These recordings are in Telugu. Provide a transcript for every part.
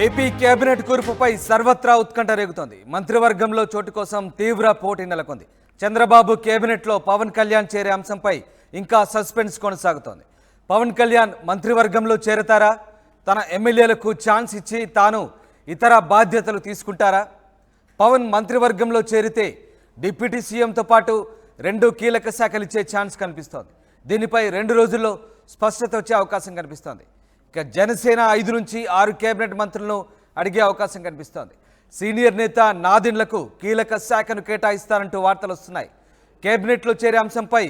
ఏపీ కేబినెట్ కూర్పుపై సర్వత్రా ఉత్కంఠ రేగుతోంది. మంత్రివర్గంలో చోటు కోసం తీవ్ర పోటీ నెలకొంది. చంద్రబాబు కేబినెట్లో పవన్ కళ్యాణ్ చేరే అంశంపై ఇంకా సస్పెన్స్ కొనసాగుతోంది. పవన్ కళ్యాణ్ మంత్రివర్గంలో చేరతారా? తన ఎమ్మెల్యేలకు ఛాన్స్ ఇచ్చి తాను ఇతర బాధ్యతలు తీసుకుంటారా? పవన్ మంత్రివర్గంలో చేరితే డిప్యూటీ సీఎంతో పాటు 2 కీలక శాఖలు ఇచ్చే ఛాన్స్ కనిపిస్తోంది. దీనిపై 2 రోజుల్లో స్పష్టత వచ్చే అవకాశం కనిపిస్తోంది. ఇక జనసేన 5 నుంచి 6 కేబినెట్ మంత్రులను అడిగే అవకాశం కనిపిస్తోంది. సీనియర్ నేత నాదెండ్లకు కీలక శాఖను కేటాయిస్తారంటూ వార్తలు వస్తున్నాయి. కేబినెట్లో చేరే అంశంపై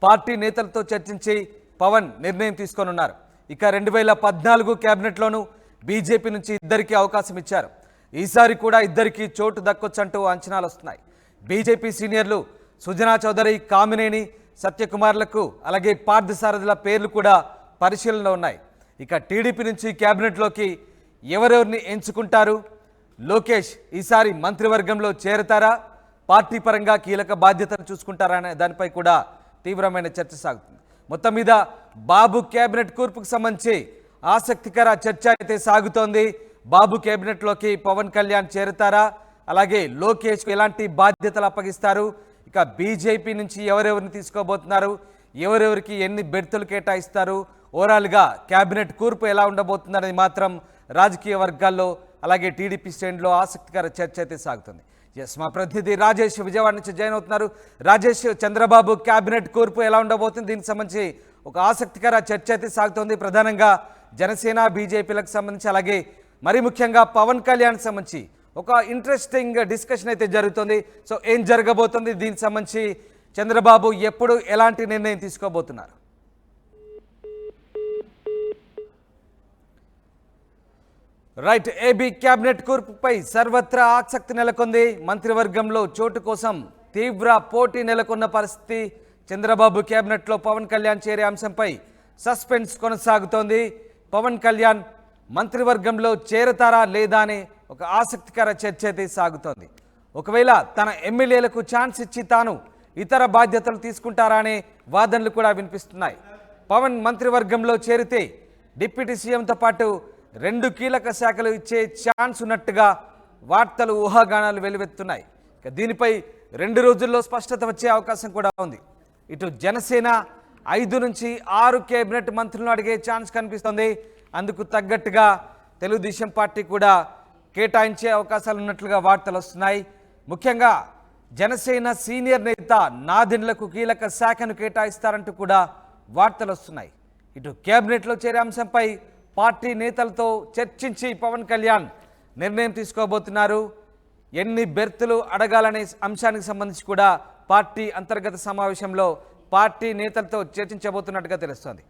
పార్టీ నేతలతో చర్చించి పవన్ నిర్ణయం తీసుకోనున్నారు. ఇక 2014 కేబినెట్లోనూ బీజేపీ నుంచి 2కి అవకాశం ఇచ్చారు. ఈసారి కూడా 2కి చోటు దక్కొచ్చంటూ అంచనాలు వస్తున్నాయి. బీజేపీ సీనియర్లు సుజనా చౌదరి, కామినేని, సత్యకుమార్లకు అలాగే పార్థసారథుల పేర్లు కూడా పరిశీలనలో ఉన్నాయి. ఇక టీడీపీ నుంచి కేబినెట్లోకి ఎవరెవరిని ఎంచుకుంటారు? లోకేష్ ఈసారి మంత్రివర్గంలో చేరతారా? పార్టీ పరంగా కీలక బాధ్యతలు చూసుకుంటారా అనే దానిపై కూడా తీవ్రమైన చర్చ సాగుతుంది. మొత్తం మీద బాబు కేబినెట్ కూర్పుకు సంబంధించి ఆసక్తికర చర్చ అయితే సాగుతోంది. బాబు కేబినెట్లోకి పవన్ కళ్యాణ్ చేరతారా? అలాగే లోకేష్కు ఎలాంటి బాధ్యతలు అప్పగిస్తారు? ఇక బీజేపీ నుంచి ఎవరెవరిని తీసుకోబోతున్నారు? ఎవరెవరికి ఎన్ని బెర్తులు కేటాయిస్తారు? ఓవరాల్గా కేబినెట్ కూర్పు ఎలా ఉండబోతుందనేది మాత్రం రాజకీయ వర్గాల్లో అలాగే టీడీపీ శ్రేణిలో ఆసక్తికర చర్చ అయితే సాగుతుంది. ఎస్, మా ప్రతినిధి రాజేష్ విజయవాడ నుంచి జాయిన్ అవుతున్నారు. రాజేష్, చంద్రబాబు కేబినెట్ కూర్పు ఎలా ఉండబోతుంది? దీనికి సంబంధించి ఒక ఆసక్తికర చర్చ అయితే సాగుతోంది. ప్రధానంగా జనసేన, బీజేపీలకు సంబంధించి అలాగే మరి ముఖ్యంగా పవన్ కళ్యాణ్ సంబంధించి ఒక ఇంట్రెస్టింగ్ డిస్కషన్ అయితే జరుగుతుంది. సో ఏం జరగబోతుంది? దీనికి సంబంధించి చంద్రబాబు ఎప్పుడు ఎలాంటి నిర్ణయం తీసుకోబోతున్నారు? రైట్, ఏబీ కేబినెట్ కూర్పుపై సర్వత్రా ఆసక్తి నెలకొంది. మంత్రివర్గంలో చోటు కోసం తీవ్ర పోటీ నెలకొన్న పరిస్థితి. చంద్రబాబు కేబినెట్లో పవన్ కళ్యాణ్ చేరే అంశంపై సస్పెన్స్ కొనసాగుతోంది. పవన్ కళ్యాణ్ మంత్రివర్గంలో చేరతారా లేదా అనే ఒక ఆసక్తికర చర్చ అయితే సాగుతోంది. ఒకవేళ తన ఎమ్మెల్యేలకు ఛాన్స్ ఇచ్చి తాను ఇతర బాధ్యతలు తీసుకుంటారా అనే వాదనలు కూడా వినిపిస్తున్నాయి. పవన్ మంత్రివర్గంలో చేరితే డిప్యూటీ సీఎంతో పాటు 2 కీలక శాఖలు ఇచ్చే ఛాన్స్ ఉన్నట్టుగా వార్తలు, ఊహాగానాలు వెలువెత్తున్నాయి. దీనిపై 2 రోజుల్లో స్పష్టత వచ్చే అవకాశం కూడా ఉంది. ఇటు జనసేన 5 నుంచి 6 కేబినెట్ మంత్రులను అడిగే ఛాన్స్ కనిపిస్తోంది. అందుకు తగ్గట్టుగా తెలుగుదేశం పార్టీ కూడా కేటాయించే అవకాశాలు ఉన్నట్లుగా వార్తలు వస్తున్నాయి. ముఖ్యంగా జనసేన సీనియర్ నేత నాదెండ్లకు కీలక శాఖను కేటాయిస్తారంటూ కూడా వార్తలు వస్తున్నాయి. ఇటు కేబినెట్లో చేరే అంశంపై పార్టీ నేతలతో చర్చించి పవన్ కళ్యాణ్ నిర్ణయం తీసుకోబోతున్నారు. ఎన్ని బెర్తులు అడగాలనే అంశానికి సంబంధించి కూడా పార్టీ అంతర్గత సమావేశంలో పార్టీ నేతలతో చర్చించబోతున్నట్టుగా తెలుస్తోంది.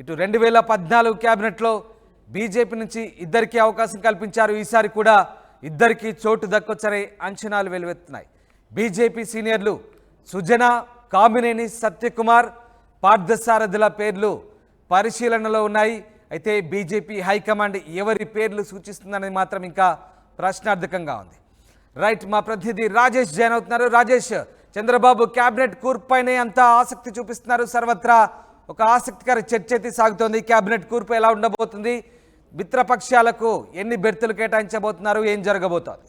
ఇటు 2014 కేబినెట్లో బీజేపీ నుంచి 2కి అవకాశం కల్పించారు. ఈసారి కూడా 2కి చోటు దక్కొచ్చనే అంచనాలు వెలువెత్తున్నాయి. బీజేపీ సీనియర్లు సుజనా, కామినేని, సత్యకుమార్, పార్థసారథుల పేర్లు పరిశీలనలో ఉన్నాయి. అయితే బీజేపీ హైకమాండ్ ఎవరి పేర్లు సూచిస్తుందనేది మాత్రం ఇంకా ప్రశ్నార్థకంగా ఉంది. రైట్, మా ప్రతినిధి రాజేష్ జాయిన్ అవుతున్నారు. రాజేష్, చంద్రబాబు కేబినెట్ కూర్పుపైనే అంతా ఆసక్తి చూపిస్తున్నారు. సర్వత్రా ఒక ఆసక్తికర చర్చ అయితే సాగుతోంది. కేబినెట్ కూర్పు ఎలా ఉండబోతుంది? మిత్రపక్షాలకు ఎన్ని బెర్తులు కేటాయించబోతున్నారు? ఏం జరగబోతోంది?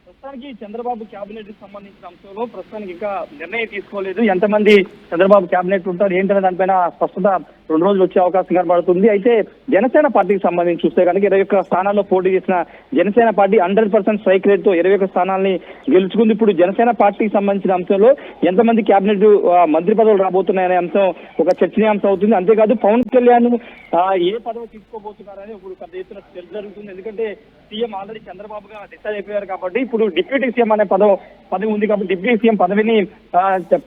ప్రస్తుతానికి చంద్రబాబు కేబినెట్ కి సంబంధించిన అంశంలో ప్రస్తుతానికి ఇంకా నిర్ణయం తీసుకోలేదు. ఎంతమంది చంద్రబాబు కేబినెట్ ఉంటారు ఏంటనే దానిపైన స్పష్టత 2 రోజులు వచ్చే అవకాశం కనబడుతుంది. అయితే జనసేన పార్టీకి సంబంధించి చూస్తే కనుక 21 స్థానాల్లో పోటీ చేసిన జనసేన పార్టీ 100% స్ట్రైక్ రేట్ తో 21 స్థానాల్ని గెలుచుకుంది. ఇప్పుడు జనసేన పార్టీకి సంబంధించిన అంశంలో ఎంతమంది కేబినెట్ మంత్రి పదవులు రాబోతున్నాయనే అంశం ఒక చర్చనీయాంశం అవుతుంది. అంతేకాదు పవన్ కళ్యాణ్ ఏ పదవి తీసుకోబోతున్నారని ఇప్పుడు పెద్ద ఎత్తున చర్చ జరుగుతుంది. ఎందుకంటే సీఎం ఆల్రెడీ చంద్రబాబుగా డిసైడ్ అయిపోయారు కాబట్టి ఇప్పుడు డిప్యూటీ సీఎం అనే పదవి ఉంది కాబట్టి డిప్యూటీ సీఎం పదవిని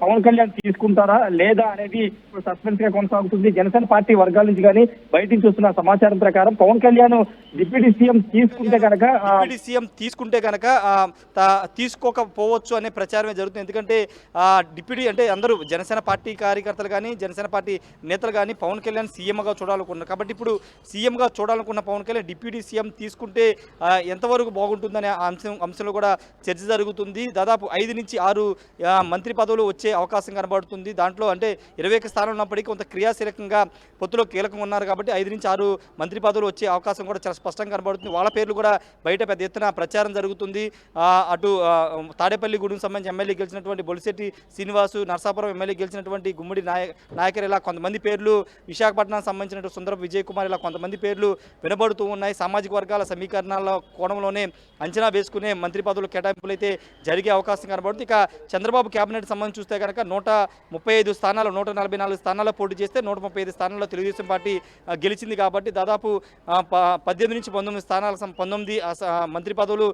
పవన్ కళ్యాణ్ తీసుకుంటారా లేదా అనేది ఇప్పుడు సస్పెన్స్ గా కొనసాగుతుంది. జనసేన పార్టీ వర్గాల నుంచి కానీ బయట నుంచి వస్తున్న సమాచారం ప్రకారం పవన్ కళ్యాణ్ డిప్యూటీ సీఎం తీసుకుంటే కనుక తీసుకోకపోవచ్చు అనే ప్రచారమే జరుగుతుంది. ఎందుకంటే డిప్యూటీ అంటే అందరూ జనసేన పార్టీ కార్యకర్తలు కానీ జనసేన పార్టీ నేతలు కానీ పవన్ కళ్యాణ్ సీఎంగా చూడాలనుకున్నారు. కాబట్టి ఇప్పుడు సీఎంగా చూడాలనుకున్న పవన్ కళ్యాణ్ డిప్యూటీ సీఎం తీసుకుంటే ఎంతవరకు బాగుంటుందనే అంశంలో కూడా చర్చ జరుగుతుంది. దాదాపు 5 నుంచి 6 మంత్రి పదవులు వచ్చే అవకాశం కనబడుతుంది. దాంట్లో అంటే 21 స్థానం ఉన్నప్పటికీ కొంత క్రియాశీలకంగా అదేవిధంగా పొత్తులో కీలకంగా ఉన్నారు కాబట్టి 5 నుంచి 6 మంత్రి పదవులు వచ్చే అవకాశం కూడా చాలా స్పష్టంగా కనబడుతుంది. వాళ్ళ పేర్లు కూడా బయట పెద్ద ఎత్తున ప్రచారం జరుగుతుంది. అటు తాడేపల్లిగూడెం సంబంధించి ఎమ్మెల్యే గెలిచినటువంటి బొలిశెట్టి శ్రీనివాసు, నరసాపురం ఎమ్మెల్యే గెలిచినటువంటి గుమ్మడి నాయకర్, ఇలా కొంతమంది పేర్లు, విశాఖపట్నం సంబంధించినటువంటి సుందరపు విజయ్ కుమార్, ఇలా కొంతమంది పేర్లు వినబడుతూ ఉన్నాయి. సామాజిక వర్గాల సమీకరణాల కోణంలోనే అంచనా వేసుకునే మంత్రి పదవులు కేటాయింపులు అయితే జరిగే అవకాశం కనబడుతుంది. ఇక చంద్రబాబు కేబినెట్ సంబంధించి చూస్తే కనుక 135 స్థానాలు 144 స్థానాల్లో పోటీ చేస్తే 135 స్థానాల్లో తెలుగుదేశం పార్టీ గెలిచింది కాబట్టి దాదాపు 18 నుంచి 19 స్థానాల 19 మంత్రి పదవులు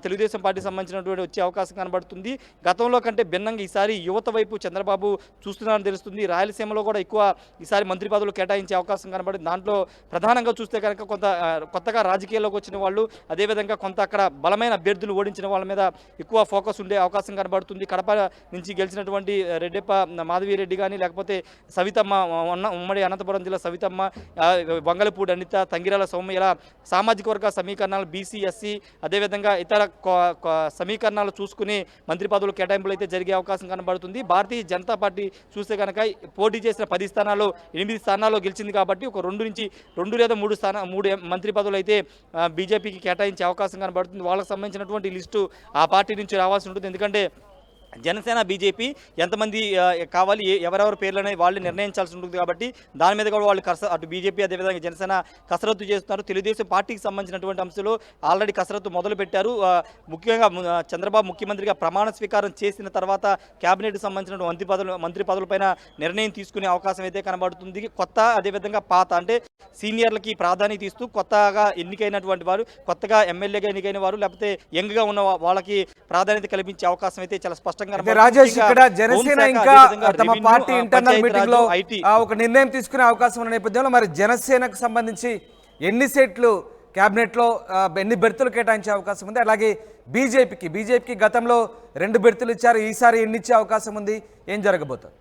తెలుగుదేశం పార్టీ సంబంధించినటువంటి వచ్చే అవకాశం కనబడుతుంది. గతంలో కంటే భిన్నంగా ఈసారి యువత వైపు చంద్రబాబు చూస్తున్నారని తెలుస్తుంది. రాయలసీమలో కూడా ఎక్కువ ఈసారి మంత్రి పదవులు కేటాయించే అవకాశం కనబడింది. దాంట్లో ప్రధానంగా చూస్తే కనుక కొత్తగా రాజకీయాల్లోకి వచ్చిన వాళ్ళు, అదేవిధంగా కొంత అక్కడ బలమైన అభ్యర్థులు ఓడించిన వాళ్ళ మీద ఎక్కువ ఫోకస్ ఉండే అవకాశం కనబడుతుంది. కడప నుంచి గెలిచినటువంటి రెడ్డెప్ప మాధవిరెడ్డి కానీ, లేకపోతే సవితమ్మ, ఉమ్మడి అనంతపురం జిల్లా సవితమ్మ, వంగలపూడి అనిత, తంగిరాల సౌమ్య, ఇలా సామాజిక వర్గ సమీకరణాలు, బీసీ, ఎస్సీ, అదేవిధంగా ఇతర సమీకరణాలు చూసుకుని మంత్రి పదవులు కేటాయింపులు అయితే జరిగే అవకాశం కనబడుతుంది. భారతీయ జనతా పార్టీ చూస్తే కనుక పోటీ చేసిన 10 స్థానాల్లో 8 స్థానాల్లో గెలిచింది కాబట్టి ఒక 2 లేదా 3 మంత్రి పదవులు అయితే బీజేపీకి కేటాయించే అవకాశం కనబడుతుంది. వాళ్ళకి సంబంధించినటువంటి లిస్టు ఆ పార్టీ నుంచి రావాల్సి ఉంటుంది. ఎందుకంటే జనసేన బీజేపీ ఎంతమంది కావాలి, ఎవరెవరి పేర్లనే వాళ్ళు నిర్ణయించాల్సి ఉంటుంది కాబట్టి దాని మీద కూడా వాళ్ళు అటు బీజేపీ అదేవిధంగా జనసేన కసరత్తు చేస్తున్నారు. తెలుగుదేశం పార్టీకి సంబంధించినటువంటి అంశాలు ఆల్రెడీ కసరత్తు మొదలుపెట్టారు. ముఖ్యంగా చంద్రబాబు ముఖ్యమంత్రిగా ప్రమాణ స్వీకారం చేసిన తర్వాత క్యాబినెట్కి సంబంధించిన మంత్రి పదవులపైన నిర్ణయం తీసుకునే అవకాశం అయితే కనబడుతుంది. కొత్త అదేవిధంగా పాత అంటే సీనియర్లకి ప్రాధాన్యత ఇస్తూ కొత్తగా ఎన్నికైనటువంటి వారు, కొత్తగా ఎమ్మెల్యేగా ఎన్నికైన వారు, లేకపోతే యంగ్గా ఉన్న వాళ్ళకి ప్రాధాన్యత కల్పించే అవకాశం అయితే చాలా స్పష్టంగా. రాజేష్, ఇక్కడ జనసేన ఇంకా తమ పార్టీ ఇంటర్నల్ మీటింగ్ లో ఒక నిర్ణయం తీసుకునే అవకాశం ఉన్న నేపథ్యంలో మరి జనసేనకు సంబంధించి ఎన్ని సీట్లు కేబినెట్ లో ఎన్ని బెర్తులు కేటాయించే అవకాశం ఉంది? అలాగే బీజేపీకి గతంలో 2 బెర్తులు ఇచ్చారు, ఈసారి ఎన్ని ఇచ్చే అవకాశం ఉంది? ఏం జరగబోతుంది?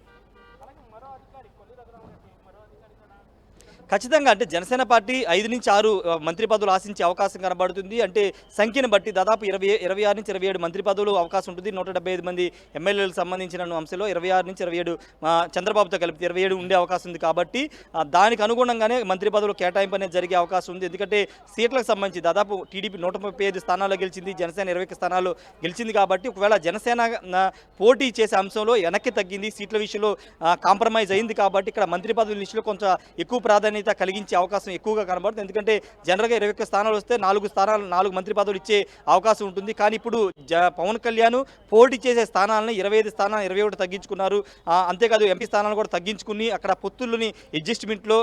ఖచ్చితంగా అంటే జనసేన పార్టీ 5 నుంచి 6 మంత్రి పదవులు ఆశించే అవకాశం కనబడుతుంది. అంటే సంఖ్యను బట్టి దాదాపు 26 నుంచి 27 మంత్రి పదవులు అవకాశం ఉంటుంది. 175 మంది ఎమ్మెల్యేలకు సంబంధించిన అంశంలో 26 నుంచి 27 చంద్రబాబుతో కలిపి 27 ఉండే అవకాశం ఉంది. కాబట్టి దానికి అనుగుణంగానే మంత్రి పదవులు కేటాయింపు అనేది జరిగే అవకాశం ఉంది. ఎందుకంటే సీట్లకు సంబంధించి దాదాపు టీడీపీ 135 స్థానాల్లో గెలిచింది, జనసేన 20 స్థానాలు గెలిచింది. కాబట్టి ఒకవేళ జనసేన పోటీ చేసే అంశంలో వెనక్కి తగ్గింది, సీట్ల విషయంలో కాంప్రమైజ్ అయింది. కాబట్టి ఇక్కడ మంత్రి పదవుల విషయంలో కొంచెం ఎక్కువ ప్రాధాన్యత కలిగించే అవకాశం ఎక్కువగా కనబడుతుంది. ఎందుకంటే జనరల్గా 21 స్థానాలు వస్తే 4 మంత్రి పదవులు ఇచ్చే అవకాశం ఉంటుంది. కానీ ఇప్పుడు పవన్ కళ్యాణ్ పోటీ చేసే స్థానాలను 25 స్థానాలు 21 తగ్గించుకున్నారు. అంతేకాదు ఎంపీ స్థానాలు కూడా తగ్గించుకుని అక్కడ పొత్తుల్ని అడ్జస్ట్మెంట్లో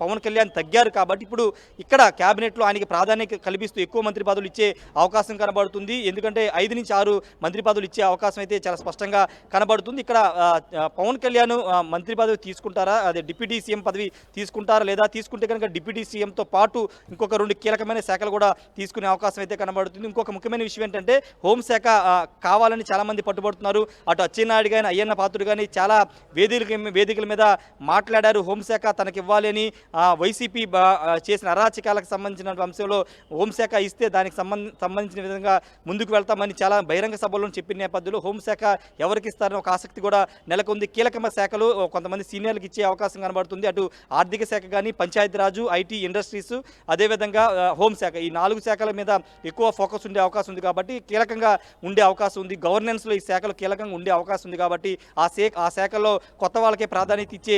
పవన్ కళ్యాణ్ తగ్గారు. కాబట్టి ఇప్పుడు ఇక్కడ క్యాబినెట్లో ఆయనకి ప్రాధాన్యత కల్పిస్తూ ఎక్కువ మంత్రి పదవులు ఇచ్చే అవకాశం కనబడుతుంది. ఎందుకంటే 5 నుంచి 6 మంత్రి పదవులు ఇచ్చే అవకాశం అయితే చాలా స్పష్టంగా కనబడుతుంది. ఇక్కడ పవన్ కళ్యాణ్ మంత్రి పదవి తీసుకుంటారా, అదే డిప్యూటీ సీఎం పదవి తీసుకుంటారా, లేదా తీసుకుంటే కనుక డిప్యూటీ సీఎంతో పాటు ఇంకొక 2 కీలకమైన శాఖలు కూడా తీసుకునే అవకాశం అయితే కనబడుతుంది. ఇంకొక ముఖ్యమైన విషయం ఏంటంటే హోంశాఖ కావాలని చాలా మంది పట్టుబడుతున్నారు. అటు అచ్చెన్నాయుడు కానీ అయ్యన్న పాత్రుడు కానీ చాలా వేదికల మీద మాట్లాడారు. హోంశాఖ తనకి ఇవ్వాలి అని వైసీపీ చేసిన అరాచకాలకు సంబంధించిన అంశంలో హోంశాఖ ఇస్తే దానికి సంబంధించిన విధంగా ముందుకు వెళ్తామని చాలా బహిరంగ సభల్లో చెప్పిన నేపథ్యంలో హోంశాఖ ఎవరికి ఇస్తారని ఒక ఆసక్తి కూడా నెలకొంది. కీలకమైన శాఖలు కొంతమంది సీనియర్లకు ఇచ్చే అవకాశం కనబడుతుంది. అటు ఆర్థిక శాఖ కానీ, పంచాయతీరాజు, ఐటీ, ఇండస్ట్రీస్, అదేవిధంగా హోంశాఖ, ఈ 4 శాఖల మీద ఎక్కువ ఫోకస్ ఉండే అవకాశం ఉంది. కాబట్టి కీలకంగా ఉండే అవకాశం ఉంది. గవర్నెన్స్లో ఈ శాఖలు కీలకంగా ఉండే అవకాశం ఉంది. కాబట్టి ఆ శాఖల్లో కొత్త వాళ్ళకే ప్రాధాన్యత ఇచ్చే,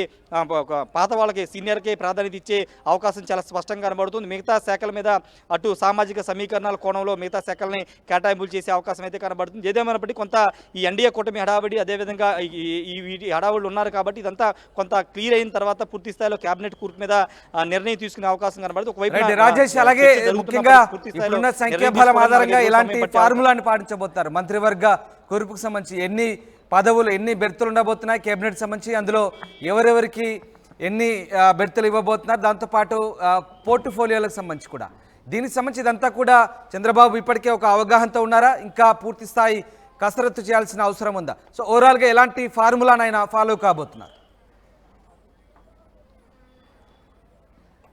పాత వాళ్ళకి సీనియర్కే ప్రాధాన్యత ఇచ్చే అవకాశం చాలా స్పష్టంగా కనబడుతుంది. మిగతా శాఖల మీద అటు సామాజిక సమీకరణాల కోణంలో మిగతా శాఖల్ని కేటాయింపులు చేసే అవకాశం అయితే కనబడుతుంది. ఏదేమైనప్పటికీ కొంత ఈ ఎన్డీఏ కూటమి హడావిడి, అదేవిధంగా ఈ హడావుళ్ళు ఉన్నారు. కాబట్టి ఇదంతా కొంత క్లియర్ అయిన తర్వాత పూర్తి స్థాయిలో కేబినెట్ కూర్పు మీద నిర్ణయం తీసుకునే అవకాశం కనబడుతుంది. ఒకవైపు రాజేష్, అలాగే ముఖ్యంగా ఇప్పుడున్న సంఖ్యాబలం ఆధారంగా ఎలాంటి ఫార్ములాని పాటించబోతున్నారు? మంత్రివర్గ కూర్పుకు సంబంధించి ఎన్ని పదవులు, ఎన్ని బెర్తులు ఉండబోతున్నాయి కేబినెట్ సంబంధించి, అందులో ఎవరెవరికి ఎన్ని బెర్తులు ఇవ్వబోతున్నారు, దాంతోపాటు పోర్ట్ఫోలియోలకు సంబంధించి కూడా, దీనికి సంబంధించి ఇదంతా కూడా చంద్రబాబు ఇప్పటికే ఒక అవగాహనతో ఉన్నారా? ఇంకా పూర్తి స్థాయి కసరత్తు చేయాల్సిన అవసరం ఉందా? సో ఓవరాల్గా ఎలాంటి ఫార్ములానైనా ఫాలో కాబోతున్నారు?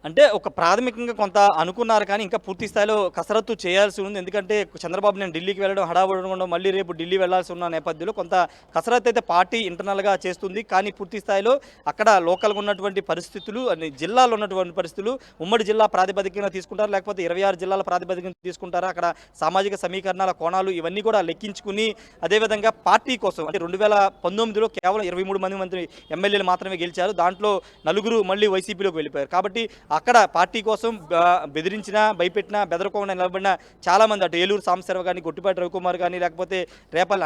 అంటే ఒక ప్రాథమికంగా కొంత అనుకున్నారు కానీ ఇంకా పూర్తి స్థాయిలో కసరత్తు చేయాల్సి ఉంది. ఎందుకంటే చంద్రబాబు నేను ఢిల్లీకి వెళ్ళడం హడావుడి ఉండడం మళ్ళీ రేపు ఢిల్లీ వెళ్లాల్సి ఉన్న నేపథ్యంలో కొంత కసరత్తు అయితే పార్టీ ఇంటర్నల్గా చేస్తుంది. కానీ పూర్తి స్థాయిలో అక్కడ లోకల్గా ఉన్నటువంటి పరిస్థితులు జిల్లాలో ఉన్నటువంటి పరిస్థితులు ఉమ్మడి జిల్లా ప్రాతిపదికన తీసుకుంటారు, లేకపోతే 26 జిల్లాల ప్రాతిపదికన తీసుకుంటారా, అక్కడ సామాజిక సమీకరణాల కోణాలు ఇవన్నీ కూడా లెక్కించుకుని అదేవిధంగా పార్టీ కోసం అంటే 2019లో కేవలం 23 మంది ఎమ్మెల్యేలు మాత్రమే గెలిచారు. దాంట్లో 4 మళ్ళీ వైసీపీలోకి వెళ్ళిపోయారు. కాబట్టి అక్కడ పార్టీ కోసం బెదిరించినా భయపెట్టినా బెదరకుండా నిలబడిన చాలామంది అటు ఏలూరు సాంబశివరావు కానీ గొట్టిపాటి రవికుమార్ కానీ లేకపోతే రేపల్లి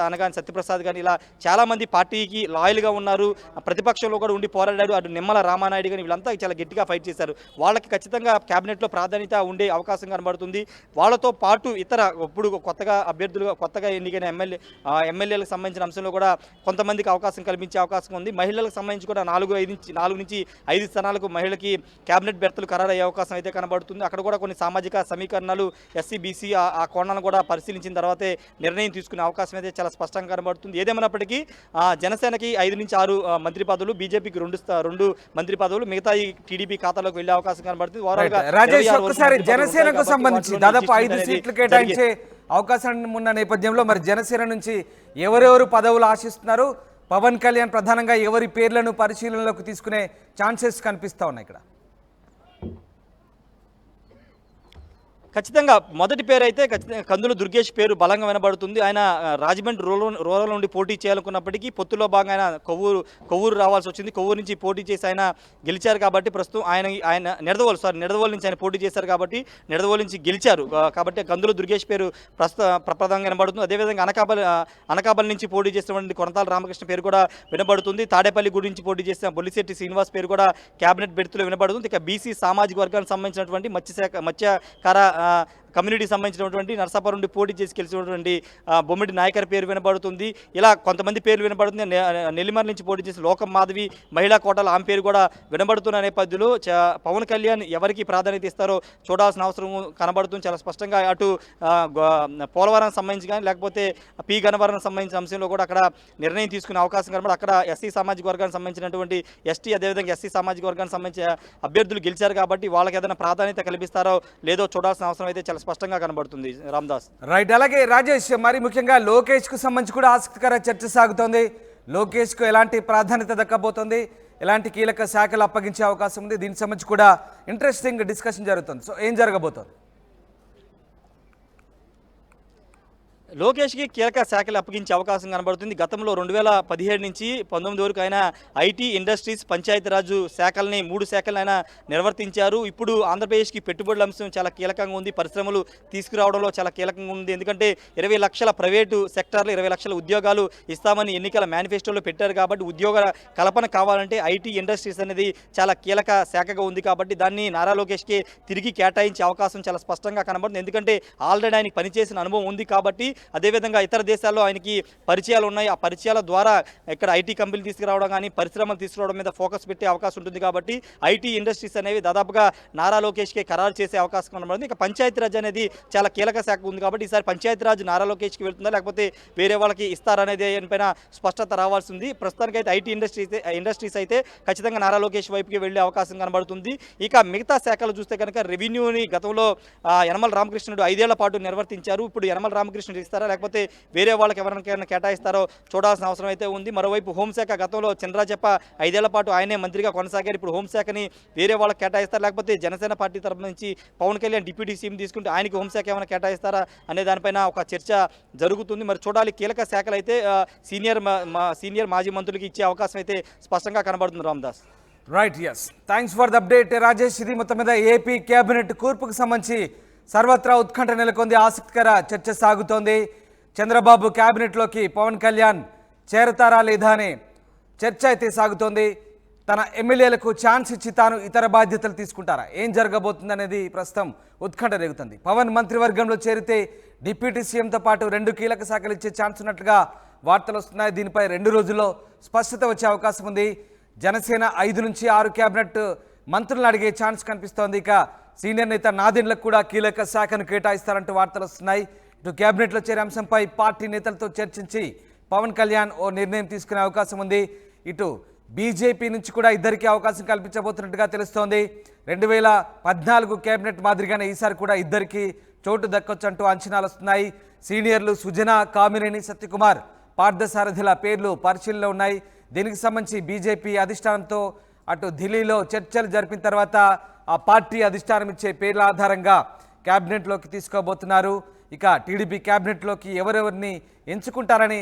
అనగాని సత్యప్రసాద్ కానీ ఇలా చాలామంది పార్టీకి లాయల్గా ఉన్నారు, ప్రతిపక్షంలో కూడా ఉండి పోరాడారు. అటు నిమ్మల రామానాయుడు కానీ వీళ్ళంతా చాలా గట్టిగా ఫైట్ చేశారు. వాళ్ళకి ఖచ్చితంగా క్యాబినెట్లో ప్రాధాన్యత ఉండే అవకాశం కనబడుతుంది. వాళ్ళతో పాటు ఇతర ఇప్పుడు కొత్తగా అభ్యర్థులుగా కొత్తగా ఎన్నికైన ఎమ్మెల్యేలకు సంబంధించిన అంశంలో కూడా కొంతమందికి అవకాశం కల్పించే అవకాశం ఉంది. మహిళలకు సంబంధించి కూడా 4 నుంచి 5 స్థానాలకు మహిళకి క్యాబినెట్ బెర్తలు ఖరారయ్యే అవకాశం అయితే కనబడుతుంది. అక్కడ కూడా కొన్ని సామాజిక సమీకరణాలు ఎస్సీ బీసీ ఆ కోణాలను కూడా పరిశీలించిన తర్వాతే నిర్ణయం తీసుకునే అవకాశం అయితే చాలా స్పష్టంగా కనబడుతుంది. ఏదేమైనప్పటికీ జనసేనకి 5 నుంచి 6 మంత్రి పదవులు, బీజేపీకి 2 మంత్రి పదవులు, మిగతా టీడీపీ ఖాతాలోకి వెళ్లే అవకాశం కనబడుతుంది. రాజేష్, ఒక్కసారి జనసేనకు సంబంధించి దాదాపు 5 సీట్లు కేటాయించే అవకాశం ఉన్న నేపథ్యంలో మరి జనసేన నుంచి ఎవరెవరు పదవులు ఆశిస్తున్నారు? పవన్ కళ్యాణ్ ప్రధానంగా ఎవరి పేర్లను పరిశీలనలోకి తీసుకునే ఛాన్సెస్ కనిపిస్తా ఉన్నాయి ఇక్కడ? ఖచ్చితంగా మొదటి పేరు అయితే ఖచ్చితంగా కందుల దుర్గేష్ పేరు బలంగా వినబడుతుంది. ఆయన రాజమండ్రి రూరల్ నుండి పోటీ చేయాలనుకున్నప్పటికీ పొత్తులో భాగంగా ఆయన కొవ్వూరు రావాల్సి వచ్చింది. కొవ్వూరు నుంచి పోటీ చేసి ఆయన గెలిచారు కాబట్టి ప్రస్తుతం ఆయన నిడదవోలు నుంచి ఆయన పోటీ చేశారు కాబట్టి నిడదవోలు నుంచి గెలిచారు కాబట్టి కందుల దుర్గేష్ పేరు ప్రప్రదంగా వినబడుతుంది. అదేవిధంగా అనకాపల్లి నుంచి పోటీ చేసినటువంటి కొనతాల రామకృష్ణ పేరు కూడా వినబడుతుంది. తాడేపల్లి గురించి పోటీ చేసిన బొల్లిశెట్టి శ్రీనివాస్ పేరు కూడా క్యాబినెట్ బెర్త్లో వినబడుతుంది. ఇక బీసీ సామాజిక వర్గానికి సంబంధించినటువంటి మత్స్యకార కమ్యూనిటీ సంబంధించినటువంటి నర్సాపురం నుండి పోటీ చేసి గెలిచినటువంటి బొమ్మిడి నాయకర్ పేరు వినబడుతుంది. ఇలా కొంతమంది పేర్లు వినబడుతుంది. నెల్లిమర్ నుంచి పోటీ చేసి లోకం మాధవి మహిళా కోటల ఆమె పేరు కూడా వినబడుతున్న నేపథ్యంలో పవన్ కళ్యాణ్ ఎవరికి ప్రాధాన్యత ఇస్తారో చూడాల్సిన అవసరం కనబడుతుంది. చాలా స్పష్టంగా అటు పోలవరానికి సంబంధించి కానీ లేకపోతే పి గన్నవరం సంబంధించిన అంశంలో కూడా అక్కడ నిర్ణయం తీసుకునే అవకాశం కనబడి అక్కడ ఎస్సీ సామాజిక వర్గానికి సంబంధించినటువంటి ఎస్టీ అదేవిధంగా ఎస్సీ సామాజిక వర్గానికి సంబంధించిన అభ్యర్థులు గెలిచారు కాబట్టి వాళ్ళకి ఏదైనా ప్రాధాన్యత కల్పిస్తారో లేదో చూడాల్సిన అవసరం అయితే చాలా స్పష్టంగా కనబడుతుంది. రామ్దాస్ రైట్. అలాగే రాజేష్, మరి ముఖ్యంగా లోకేష్ కు సంబంధించి కూడా ఆసక్తికర చర్చ సాగుతోంది. లోకేష్ కు ఎలాంటి ప్రాధాన్యత దక్కబోతోంది, ఎలాంటి కీలక శాఖలు అప్పగించే అవకాశం ఉంది, దీనికి సంబంధించి కూడా ఇంట్రెస్టింగ్ డిస్కషన్ జరుగుతుంది. సో ఏం జరగబోతోంది? లోకేష్కి కీలక శాఖలు అప్పగించే అవకాశం కనబడుతుంది. గతంలో 2017 నుంచి 19 వరకు ఆయన ఐటీ, ఇండస్ట్రీస్, పంచాయతీరాజ్ శాఖల్ని 3 శాఖలను ఆయన నిర్వర్తించారు. ఇప్పుడు ఆంధ్రప్రదేశ్కి పెట్టుబడుల అంశం చాలా కీలకంగా ఉంది. పరిశ్రమలు తీసుకురావడంలో చాలా కీలకంగా ఉంది. ఎందుకంటే 20 లక్షల ప్రైవేటు సెక్టార్లు 20 లక్షల ఉద్యోగాలు ఇస్తామని ఎన్నికల మేనిఫెస్టోలో పెట్టారు. కాబట్టి ఉద్యోగ కల్పన కావాలంటే ఐటీ, ఇండస్ట్రీస్ అనేది చాలా కీలక శాఖగా ఉంది. కాబట్టి దాన్ని నారా లోకేష్కి తిరిగి కేటాయించే అవకాశం చాలా స్పష్టంగా కనబడుతుంది. ఎందుకంటే ఆల్రెడీ ఆయనకి పనిచేసిన అనుభవం ఉంది కాబట్టి అదేవిధంగా ఇతర దేశాల్లో ఆయనకి పరిచయాలు ఉన్నాయి. ఆ పరిచయాల ద్వారా ఇక్కడ ఐటీ కంపెనీలు తీసుకురావడం కానీ పరిశ్రమలు తీసుకురావడం మీద ఫోకస్ పెట్టే అవకాశం ఉంటుంది. కాబట్టి ఐటీ ఇండస్ట్రీస్ అనేవి దాదాపుగా నారా లోకేష్కే ఖరారు చేసే అవకాశం కనబడుతుంది. ఇక పంచాయతీరాజ్ అనేది చాలా కీలక శాఖ ఉంది కాబట్టి ఈసారి పంచాయతీరాజ్ నారా లోకేష్కి వెళ్తుందా లేకపోతే వేరే వాళ్ళకి ఇస్తారనేది పైన స్పష్టత రావాల్సి ఉంది. ప్రస్తుతానికైతే ఐటీ ఇండస్ట్రీస్ అయితే ఖచ్చితంగా నారా లోకేష్ వైపుకి వెళ్లే అవకాశం కనబడుతుంది. ఇక మిగతా శాఖలు చూస్తే కనుక రెవెన్యూని గతంలో యనమల రామకృష్ణుడు 5 ఏళ్ల పాటు నిర్వర్తించారు. ఇప్పుడు యనమల రామకృష్ణుడు ఇస్తారా లేకపోతే వేరే వాళ్ళకి ఎవరికైనా కేటాయిస్తారో చూడాల్సిన అవసరం అయితే ఉంది. మరోవైపు హోంశాఖ గతంలో చంద్రజప్ప 5 ఏళ్ల పాటు ఆయనే మంత్రిగా కొనసాగారు. ఇప్పుడు హోంశాఖని వేరే వాళ్ళకి కేటాయిస్తారు లేకపోతే జనసేన పార్టీ తరఫు నుంచి పవన్ కళ్యాణ్ డిప్యూటీ సీఎం తీసుకుంటే ఆయనకి హోంశాఖ ఏమైనా కేటాయిస్తారా అనే దానిపైన ఒక చర్చ జరుగుతుంది. మరి చూడాలి. కీలక శాఖలు అయితే సీనియర్ మాజీ మంత్రులకి ఇచ్చే అవకాశం అయితే స్పష్టంగా కనబడుతుంది. Ramdas right. Yes, thanks for the update Rajesh. ఇది మొత్తం మీద ఏపీ కేబినెట్ కూర్పుకు సంబంధించి సర్వత్రా ఉత్కంఠ నెలకొంది. ఆసక్తికర చర్చ సాగుతోంది. చంద్రబాబు క్యాబినెట్లోకి పవన్ కళ్యాణ్ చేరతారా లేదా అనే చర్చ అయితే సాగుతోంది. తన ఎమ్మెల్యేలకు ఛాన్స్ ఇచ్చి తాను ఇతర బాధ్యతలు తీసుకుంటారా, ఏం జరగబోతుంది అనేది ప్రస్తుతం ఉత్కంఠ రేగుతుంది. పవన్ మంత్రివర్గంలో చేరితే డిప్యూటీ సీఎంతో పాటు 2 కీలక శాఖలు ఇచ్చే ఛాన్స్ ఉన్నట్లుగా వార్తలు వస్తున్నాయి. దీనిపై 2 రోజుల్లో స్పష్టత వచ్చే అవకాశం ఉంది. జనసేన 5 నుంచి 6 క్యాబినెట్ మంత్రులను అడిగే ఛాన్స్ కనిపిస్తోంది. ఇక సీనియర్ నేత నాదెండ్లకు కూడా కీలక శాఖను కేటాయిస్తారంటూ వార్తలు వస్తున్నాయి. ఇటు క్యాబినెట్లో చేరే అంశంపై పార్టీ నేతలతో చర్చించి పవన్ కళ్యాణ్ ఓ నిర్ణయం తీసుకునే అవకాశం ఉంది. ఇటు బీజేపీ నుంచి కూడా ఇద్దరికి అవకాశం కల్పించబోతున్నట్టుగా తెలుస్తోంది. 2014 కేబినెట్ మాదిరిగానే ఈసారి కూడా ఇద్దరికి చోటు దక్కొచ్చంటూ అంచనాలు వస్తున్నాయి. సీనియర్లు సుజనా, కామినేని సత్యకుమార్, పార్థసారథిల పేర్లు పరిశీలనలో ఉన్నాయి. దీనికి సంబంధించి బీజేపీ అధిష్టానంతో అటు ఢిల్లీలో చర్చలు జరిపిన తర్వాత ఆ పార్టీ అధిష్టానం ఇచ్చే పేర్ల ఆధారంగా క్యాబినెట్లోకి తీసుకోబోతున్నారు. ఇక టీడీపీ క్యాబినెట్లోకి ఎవరెవరిని ఎంచుకుంటారని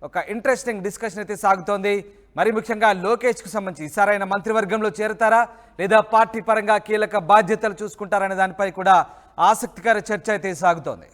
ఒక ఇంట్రెస్టింగ్ డిస్కషన్ అయితే సాగుతోంది. మరి ముఖ్యంగా లోకేష్కు సంబంధించి సరైన మంత్రివర్గంలో చేరతారా లేదా పార్టీ పరంగా కీలక బాధ్యతలు చూసుకుంటారనే దానిపై కూడా ఆసక్తికర చర్చ అయితే సాగుతోంది.